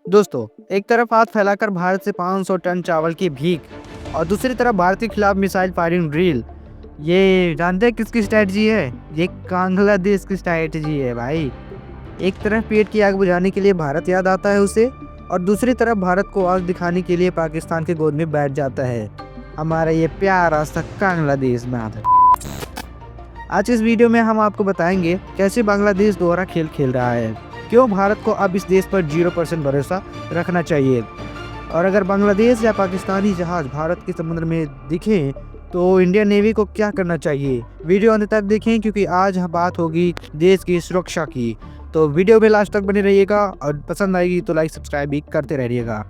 दोस्तों, एक तरफ हाथ फैलाकर भारत से 500 टन चावल की भीख और दूसरी तरफ भारत के खिलाफ मिसाइल फायरिंग ड्रिल। ये जानते हैं किसकी स्ट्रैटेजी है? ये बांग्लादेश की स्ट्रैटेजी है भाई। एक तरफ पेट की आग बुझाने के लिए भारत याद आता है उसे, और दूसरी तरफ भारत को आग दिखाने के लिए पाकिस्तान के गोद में बैठ जाता है हमारा ये प्यारा सा बांग्लादेश में आता है। आज इस वीडियो में हम आपको बताएंगे कैसे बांग्लादेश दोहरा खेल खेल रहा है, क्यों भारत को अब इस देश पर 0% भरोसा रखना चाहिए, और अगर बांग्लादेश या पाकिस्तानी जहाज भारत के समुद्र में दिखें तो इंडियन नेवी को क्या करना चाहिए। वीडियो अंत तक देखें क्योंकि आज बात होगी देश की सुरक्षा की। तो वीडियो में लास्ट तक बने रहिएगा और पसंद आएगी तो लाइक सब्सक्राइब भी करते रहिएगा।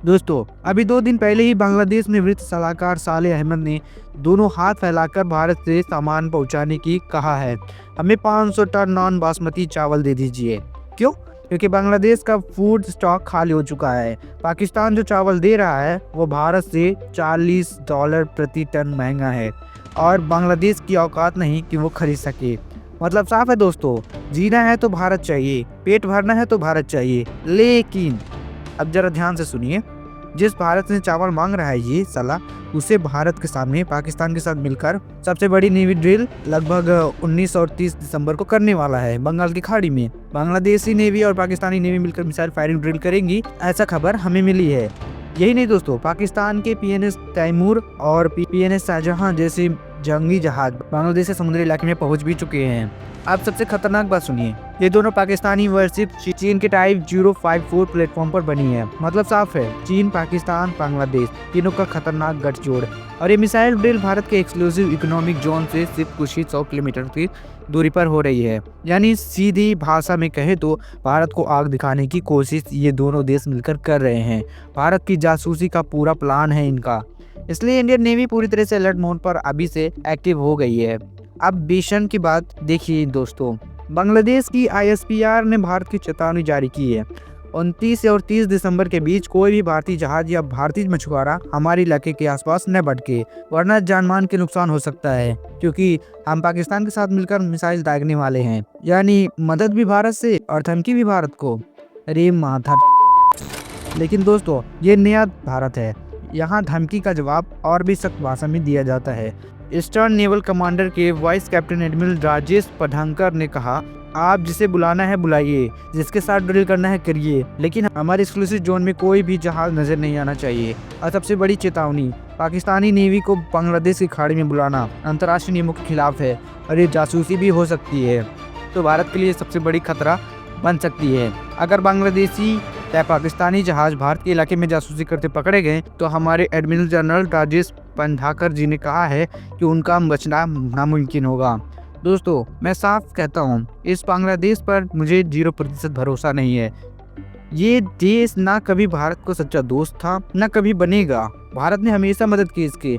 दोस्तों, अभी 2 दिन पहले ही बांग्लादेश में वित्त सलाहकार सालेह अहमद ने दोनों हाथ फैलाकर भारत से सामान पहुंचाने की कहा है। हमें 500 टन नॉन बासमती चावल दे दीजिए। क्यों? क्योंकि बांग्लादेश का फूड स्टॉक खाली हो चुका है। पाकिस्तान जो चावल दे रहा है वो भारत से $40 प्रति टन महंगा है और बांग्लादेश की औकात नहीं कि वो खरीद सके। मतलब साफ है दोस्तों, जीना है तो भारत चाहिए, पेट भरना है तो भारत चाहिए। लेकिन अब जरा ध्यान से सुनिए, जिस भारत से चावल मांग रहा है ये साला, उसे भारत के सामने पाकिस्तान के साथ मिलकर सबसे बड़ी नेवी ड्रिल लगभग 19 और 30 दिसंबर को करने वाला है बंगाल की खाड़ी में। बांग्लादेशी नेवी और पाकिस्तानी नेवी मिलकर मिसाइल फायरिंग ड्रिल करेंगी, ऐसा खबर हमें मिली है। यही नहीं दोस्तों, पाकिस्तान के PNS तैमूर और PNS शाहजहां जैसे जंगी जहाज बांग्लादेश के समुद्री इलाके में पहुंच भी चुके हैं। अब सबसे खतरनाक बात सुनिए, ये दोनों पाकिस्तानी वारशिप चीन के टाइप 054 प्लेटफॉर्म पर बनी है। मतलब साफ है, चीन, पाकिस्तान, बांग्लादेश तीनों का खतरनाक गठजोड़। और ये मिसाइल ड्रिल भारत के एक्सक्लूसिव इकोनॉमिक जोन से सिर्फ कुछ ही 100 किलोमीटर की दूरी पर हो रही है। यानी सीधी भाषा में कहे तो भारत को आग दिखाने की कोशिश ये दोनों देश मिलकर कर रहे हैं। भारत की जासूसी का पूरा प्लान है इनका, इसलिए इंडियन नेवी पूरी तरह से अलर्ट मोड पर अभी से एक्टिव हो गई है। अब भीषण की बात देखिए दोस्तों, बांग्लादेश की ISPR ने भारत की चेतावनी जारी की है। 29 और 30 दिसंबर के बीच कोई भी भारतीय जहाज या भारतीय मछुआरा हमारे इलाके के आसपास न भटके, वरना जानमाल के नुकसान हो सकता है, क्योंकि हम पाकिस्तान के साथ मिलकर मिसाइल दागने वाले हैं। यानी मदद भी भारत से और धमकी भी भारत को। अरे माथा। लेकिन दोस्तों, ये नया भारत है, यहाँ धमकी का जवाब और भी सख्त भाषा में दिया जाता है। ईस्टर्न नेवल कमांडर के वाइस कैप्टन एडमिरल राजेश पढ़ांकर ने कहा, आप जिसे बुलाना है बुलाइए, जिसके साथ ड्रिल करना है करिए, लेकिन हमारे एक्सक्लूसिव जोन में कोई भी जहाज नजर नहीं आना चाहिए। और सबसे बड़ी चेतावनी, पाकिस्तानी नेवी को बांग्लादेश की खाड़ी में बुलाना अंतर्राष्ट्रीय नियमों के खिलाफ है और ये जासूसी भी हो सकती है, तो भारत के लिए सबसे बड़ी खतरा बन सकती है। अगर बांग्लादेशी या पाकिस्तानी जहाज भारत के इलाके में जासूसी करते पकड़े गए तो हमारे एडमिरल जनरल राजेश पढ़ांकर जी ने कहा है कि उनका बचना नामुमकिन होगा। दोस्तों, मैं साफ कहता हूँ, इस बांग्लादेश पर मुझे 0% भरोसा नहीं है। ये देश ना कभी भारत को सच्चा दोस्त था, ना कभी बनेगा। भारत ने हमेशा मदद की इसके,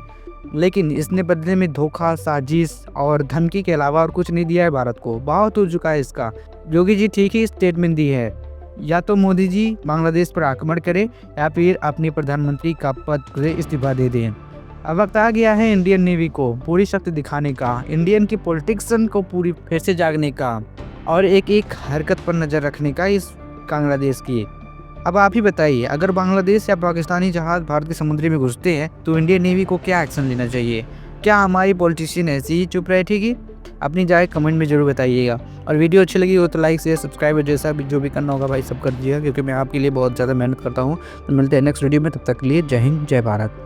लेकिन इसने बदले में धोखा, साजिश और धमकी के अलावा और कुछ नहीं दिया है भारत को। बहुत हो चुका है इसका। योगी जी ठीक ही स्टेटमेंट दी है, या तो मोदी जी बांग्लादेश पर आक्रमण करें या फिर अपने प्रधानमंत्री का पद से इस्तीफा दे दें। अब वक्त आ गया है इंडियन नेवी को पूरी शक्ति दिखाने का, इंडियन की पॉलिटिक्सन को पूरी फिर से जागने का और एक एक हरकत पर नजर रखने का इस बांग्लादेश की। अब आप ही बताइए, अगर बांग्लादेश या पाकिस्तानी जहाज भारत के समुद्र में घुसते हैं तो इंडियन नेवी को क्या एक्शन लेना चाहिए? क्या हमारी पॉलिटिशियन ऐसी ही चुप बैठेगी? अपनी जाए कमेंट में जरूर बताइएगा। और वीडियो अच्छी लगी हो तो लाइक शेयर सब्सक्राइब जैसा भी जो भी करना होगा भाई सब कर दीजिएगा, क्योंकि मैं आपके लिए बहुत ज़्यादा मेहनत करता हूँ। तो मिलते हैं नेक्स्ट वीडियो में, तब तक के लिए जय हिंद जय भारत।